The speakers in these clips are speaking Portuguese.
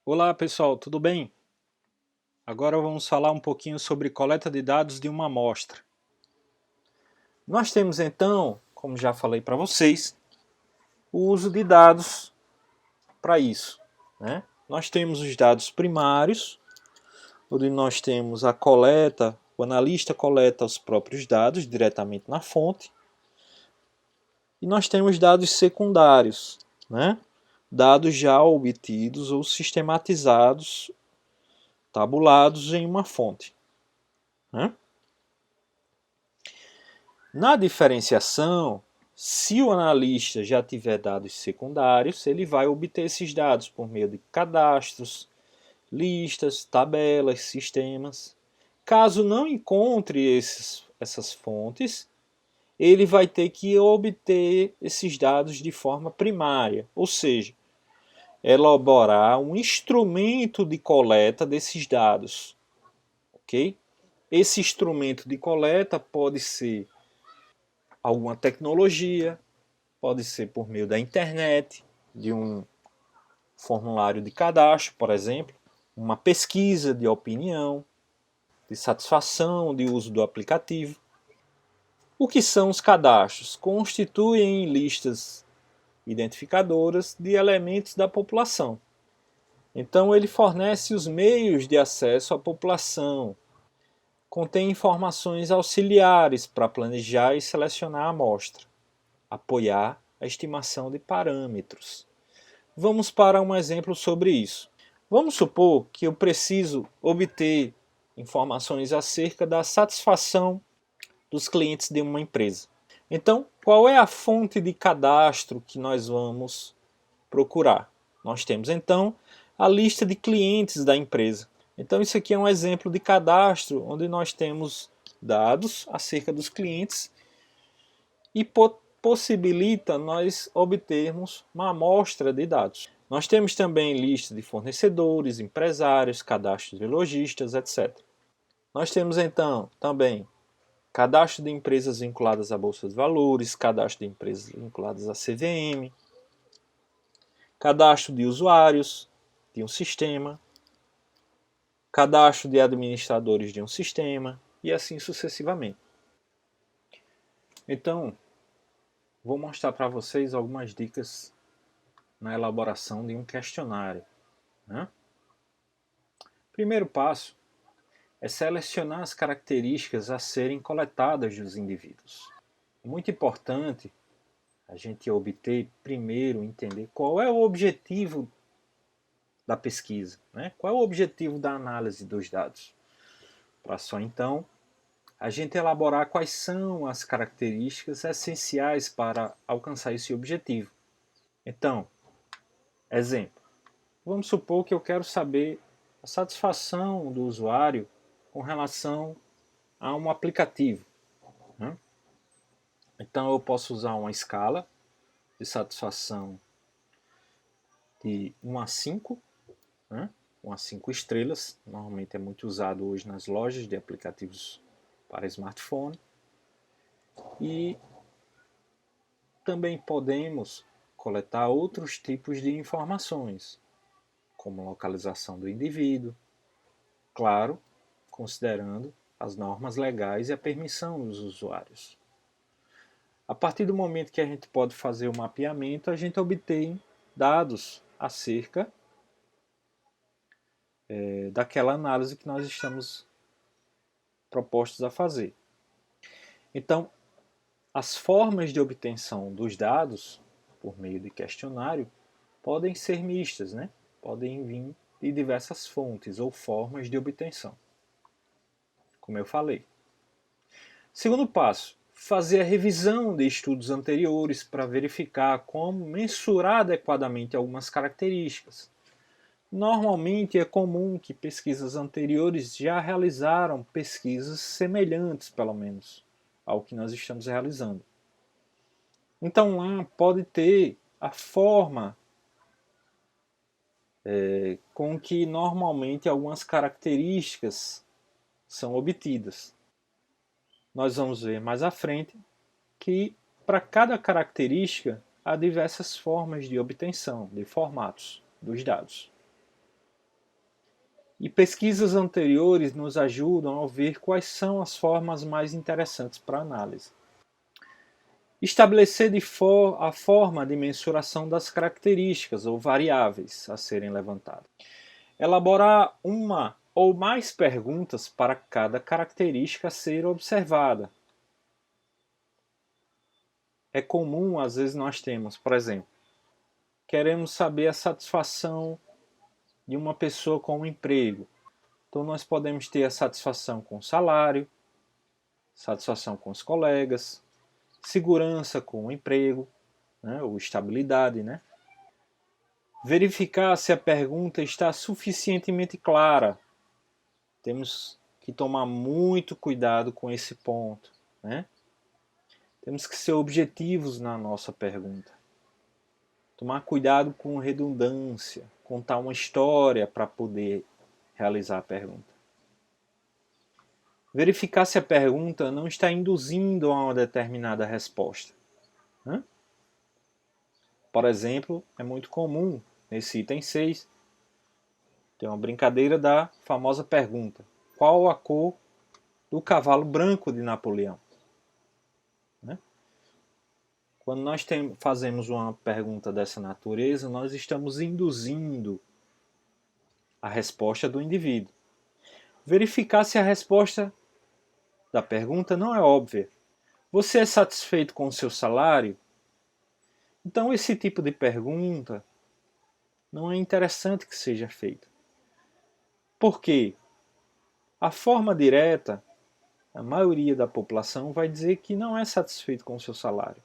Olá pessoal, tudo bem? Agora vamos falar um pouquinho sobre coleta de dados de uma amostra. Nós temos então, como já falei para vocês, o uso de dados para isso, né? Nós temos os dados primários, onde nós temos a coleta, o analista coleta os próprios dados diretamente na fonte, e nós temos dados secundários, né? Dados já obtidos ou sistematizados, tabulados em uma fonte, né? Na diferenciação, se o analista já tiver dados secundários, ele vai obter esses dados por meio de cadastros, listas, tabelas, sistemas. Caso não encontre essas fontes, ele vai ter que obter esses dados de forma primária, ou seja, elaborar um instrumento de coleta desses dados. Ok? Esse instrumento de coleta pode ser alguma tecnologia, pode ser por meio da internet, de um formulário de cadastro, por exemplo, uma pesquisa de opinião, de satisfação de uso do aplicativo. O que são os cadastros? Constituem listas identificadoras de elementos da população. Então ele fornece os meios de acesso à população, contém informações auxiliares para planejar e selecionar a amostra, apoiar a estimação de parâmetros. Vamos para um exemplo sobre isso. Vamos supor que eu preciso obter informações acerca da satisfação dos clientes de uma empresa. Então, qual é a fonte de cadastro que nós vamos procurar? Nós temos então a lista de clientes da empresa. Então, isso aqui é um exemplo de cadastro onde nós temos dados acerca dos clientes e possibilita nós obtermos uma amostra de dados. Nós temos também lista de fornecedores, empresários, cadastros de lojistas, etc. Nós temos então também cadastro de empresas vinculadas à Bolsa de Valores, cadastro de empresas vinculadas à CVM, cadastro de usuários de um sistema, cadastro de administradores de um sistema e assim sucessivamente. Então, vou mostrar para vocês algumas dicas na elaboração de um questionário, né? Primeiro passo é selecionar as características a serem coletadas dos indivíduos. É muito importante a gente obter primeiro, entender qual é o objetivo da pesquisa, né? Qual é o objetivo da análise dos dados, para só então a gente elaborar quais são as características essenciais para alcançar esse objetivo. Então, exemplo, vamos supor que eu quero saber a satisfação do usuário com relação a um aplicativo, né? Então eu posso usar uma escala de satisfação de 1 a 5, né? 1 a 5 estrelas, normalmente é muito usado hoje nas lojas de aplicativos para smartphone. E também podemos coletar outros tipos de informações, como localização do indivíduo, claro, considerando as normas legais e a permissão dos usuários. A partir do momento que a gente pode fazer o mapeamento, a gente obtém dados acerca daquela análise que nós estamos propostos a fazer. Então, as formas de obtenção dos dados, por meio de questionário, podem ser mistas, né? Podem vir de diversas fontes ou formas de obtenção, como eu falei. Segundo passo, fazer a revisão de estudos anteriores para verificar como mensurar adequadamente algumas características. Normalmente é comum que pesquisas anteriores já realizaram pesquisas semelhantes, pelo menos, ao que nós estamos realizando. Então lá pode ter a forma com que normalmente algumas características são obtidas. Nós vamos ver mais à frente que para cada característica há diversas formas de obtenção de formatos dos dados. E pesquisas anteriores nos ajudam a ver quais são as formas mais interessantes para análise. Estabelecer a forma de mensuração das características ou variáveis a serem levantadas. Elaborar uma ou mais perguntas para cada característica a ser observada. É comum, às vezes, nós temos, por exemplo, queremos saber a satisfação de uma pessoa com um emprego. Então, nós podemos ter a satisfação com o salário, satisfação com os colegas, segurança com o emprego, né, ou estabilidade, né? Verificar se a pergunta está suficientemente clara. Temos que tomar muito cuidado com esse ponto, né? Temos que ser objetivos na nossa pergunta. Tomar cuidado com redundância, contar uma história para poder realizar a pergunta. Verificar se a pergunta não está induzindo a uma determinada resposta, né? Por exemplo, é muito comum, nesse item 6, tem uma brincadeira da famosa pergunta: qual a cor do cavalo branco de Napoleão? Né? Quando nós fazemos uma pergunta dessa natureza, nós estamos induzindo a resposta do indivíduo. Verificar se a resposta da pergunta não é óbvia. Você é satisfeito com o seu salário? Então, esse tipo de pergunta não é interessante que seja feita. Por quê? A forma direta, a maioria da população vai dizer que não é satisfeito com o seu salário.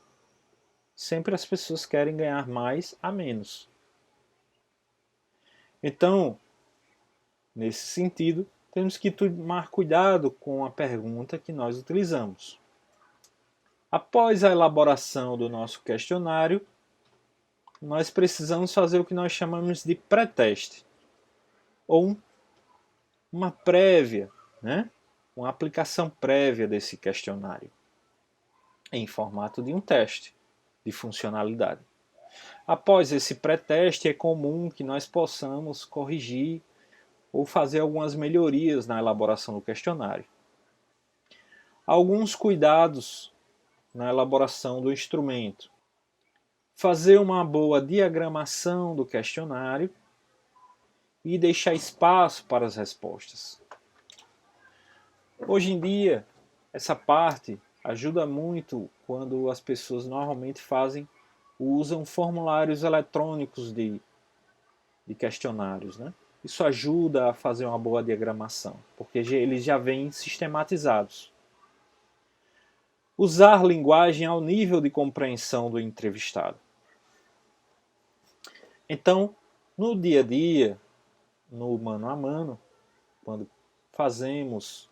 Sempre as pessoas querem ganhar mais a menos. Então, nesse sentido, temos que tomar cuidado com a pergunta que nós utilizamos. Após a elaboração do nosso questionário, nós precisamos fazer o que nós chamamos de pré-teste, ou uma prévia, né? Uma aplicação prévia desse questionário, em formato de um teste de funcionalidade. Após esse pré-teste, é comum que nós possamos corrigir ou fazer algumas melhorias na elaboração do questionário. Alguns cuidados na elaboração do instrumento. Fazer uma boa diagramação do questionário e deixar espaço para as respostas. Hoje em dia, essa parte ajuda muito quando as pessoas normalmente usam formulários eletrônicos de questionários, né? Isso ajuda a fazer uma boa diagramação, porque eles já vêm sistematizados. Usar linguagem ao nível de compreensão do entrevistado. Então, no dia a dia, no mano a mano, quando fazemos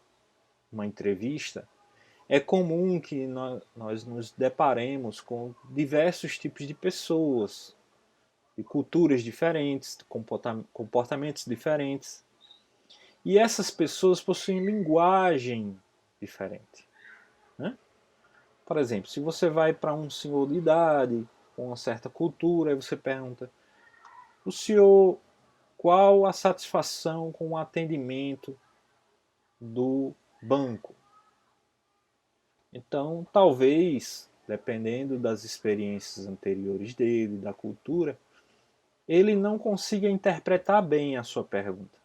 uma entrevista, é comum que nós nos deparemos com diversos tipos de pessoas, de culturas diferentes, de comportamentos diferentes. E essas pessoas possuem linguagem diferente, né? Por exemplo, se você vai para um senhor de idade, com uma certa cultura, aí você pergunta: o senhor, qual a satisfação com o atendimento do banco? Então, talvez, dependendo das experiências anteriores dele, da cultura, ele não consiga interpretar bem a sua pergunta.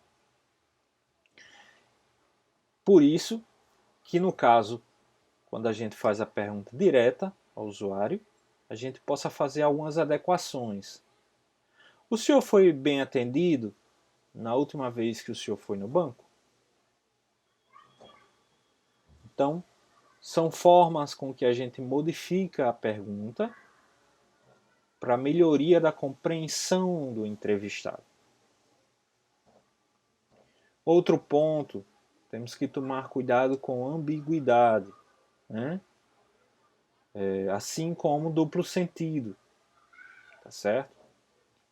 Por isso que, no caso, quando a gente faz a pergunta direta ao usuário, a gente possa fazer algumas adequações. O senhor foi bem atendido na última vez que o senhor foi no banco? Então, são formas com que a gente modifica a pergunta para melhoria da compreensão do entrevistado. Outro ponto, temos que tomar cuidado com ambiguidade, né? Assim como duplo sentido, tá certo?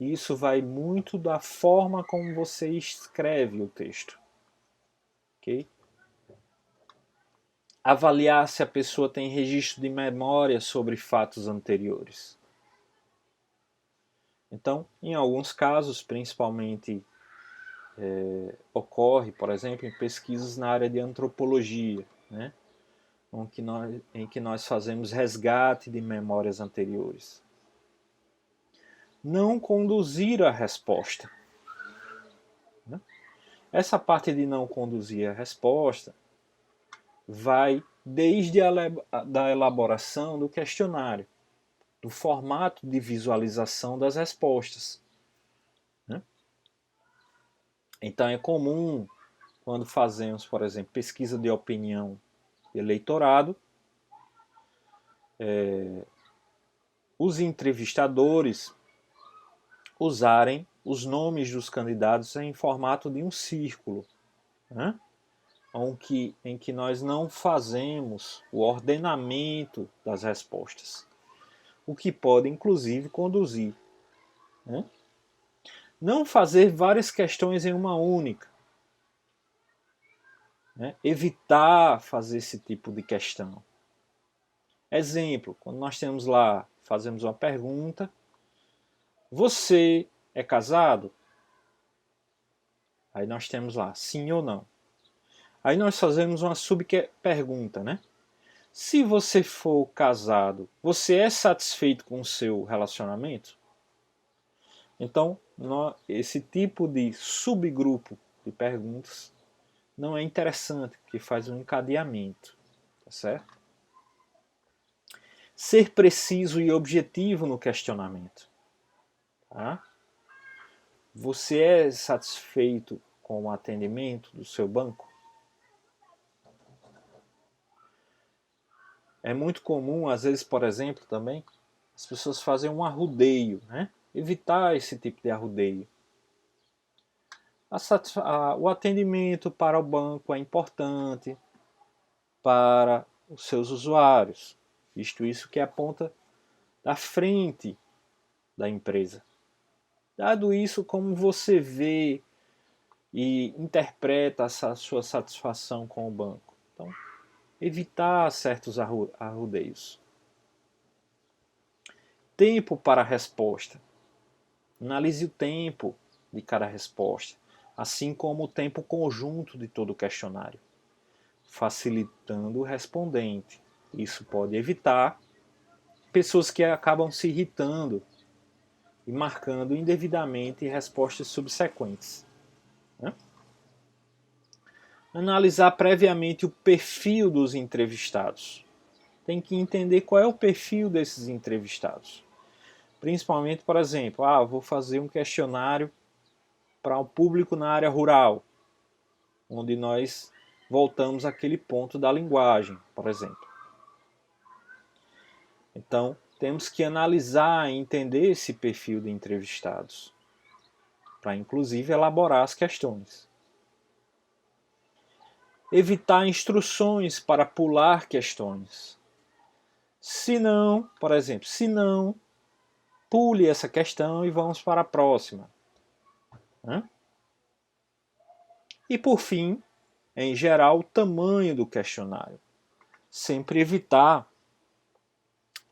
Isso vai muito da forma como você escreve o texto, ok? avaliar se a pessoa tem registro de memória sobre fatos anteriores. Então, em alguns casos, principalmente ocorre, por exemplo, em pesquisas na área de antropologia, né? em que nós fazemos resgate de memórias anteriores. Não conduzir a resposta. Né? Essa parte de não conduzir a resposta vai desde a elaboração do questionário, do formato de visualização das respostas. Né? Então é comum, quando fazemos, por exemplo, pesquisa de opinião de eleitorado, os entrevistadores usarem os nomes dos candidatos em formato de um círculo, né? em que nós não fazemos o ordenamento das respostas, o que pode inclusive conduzir. Né? Não fazer várias questões em uma única. Né? Evitar fazer esse tipo de questão. Exemplo, quando nós temos lá, fazemos uma pergunta, você é casado? Aí nós temos lá, sim ou não. Aí nós fazemos uma subpergunta, né? Se você for casado, você é satisfeito com o seu relacionamento? Então, esse tipo de subgrupo de perguntas não é interessante, porque faz um encadeamento, tá certo? Ser preciso e objetivo no questionamento. Tá? Você é satisfeito com o atendimento do seu banco? É muito comum, às vezes, por exemplo, também, as pessoas fazem um arrudeio, né? Evitar esse tipo de arrudeio. O atendimento para o banco é importante para os seus usuários, visto isso que é a ponta da frente da empresa. Dado isso, como você vê e interpreta essa sua satisfação com o banco? Então, evitar certos arrudeios. Tempo para a resposta. Analise o tempo de cada resposta, assim como o tempo conjunto de todo o questionário, facilitando o respondente. Isso pode evitar pessoas que acabam se irritando e marcando indevidamente respostas subsequentes. Né? Analisar previamente o perfil dos entrevistados. Tem que entender qual é o perfil desses entrevistados. Principalmente, por exemplo, vou fazer um questionário para o público na área rural, onde nós voltamos àquele ponto da linguagem, por exemplo. Então, temos que analisar e entender esse perfil de entrevistados, para inclusive elaborar as questões. Evitar instruções para pular questões. Se não, por exemplo, se não, pule essa questão e vamos para a próxima. E por fim, em geral, o tamanho do questionário. Sempre evitar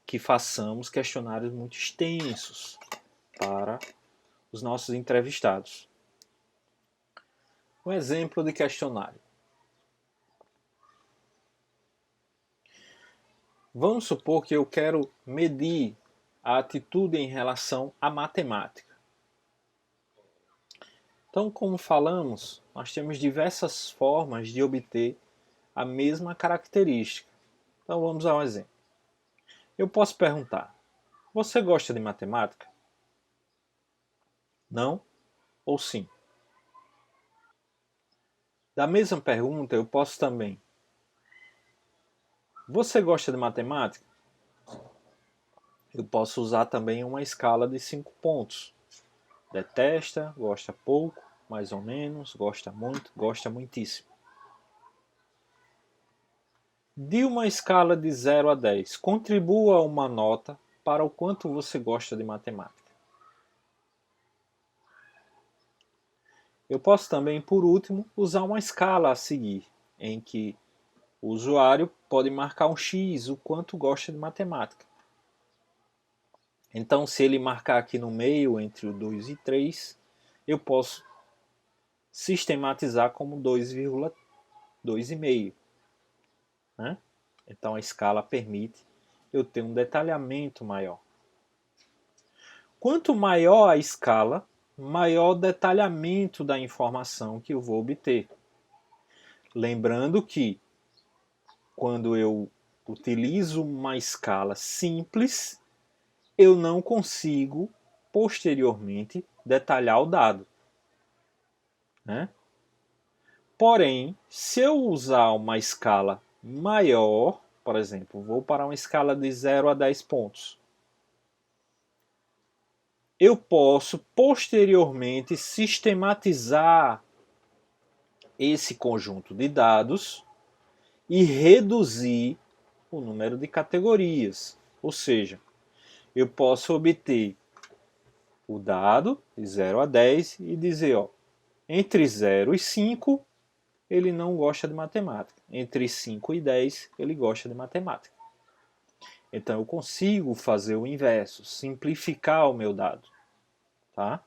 que façamos questionários muito extensos para os nossos entrevistados. Um exemplo de questionário. Vamos supor que eu quero medir a atitude em relação à matemática. Então, como falamos, nós temos diversas formas de obter a mesma característica. Então, vamos a um exemplo. Eu posso perguntar: você gosta de matemática? Não ou sim? Da mesma pergunta, eu posso também: você gosta de matemática? Eu posso usar também uma escala de 5 pontos. Detesta, gosta pouco, mais ou menos, gosta muito, gosta muitíssimo. De uma escala de 0 a 10, contribua uma nota para o quanto você gosta de matemática. Eu posso também, por último, usar uma escala a seguir, em que O usuário pode marcar um X, o quanto gosta de matemática. Então, se ele marcar aqui no meio, entre o 2 e 3, eu posso sistematizar como 2,2,5. Né? Então, a escala permite eu ter um detalhamento maior. Quanto maior a escala, maior o detalhamento da informação que eu vou obter. Lembrando que, quando eu utilizo uma escala simples, eu não consigo, posteriormente, detalhar o dado. Né? Porém, se eu usar uma escala maior, por exemplo, vou para uma escala de 0 a 10 pontos, eu posso, posteriormente, sistematizar esse conjunto de dados e reduzir o número de categorias. Ou seja, eu posso obter o dado de 0 a 10 e dizer, ó, entre 0 e 5, ele não gosta de matemática. Entre 5 e 10, ele gosta de matemática. Então, eu consigo fazer o inverso, simplificar o meu dado. Tá?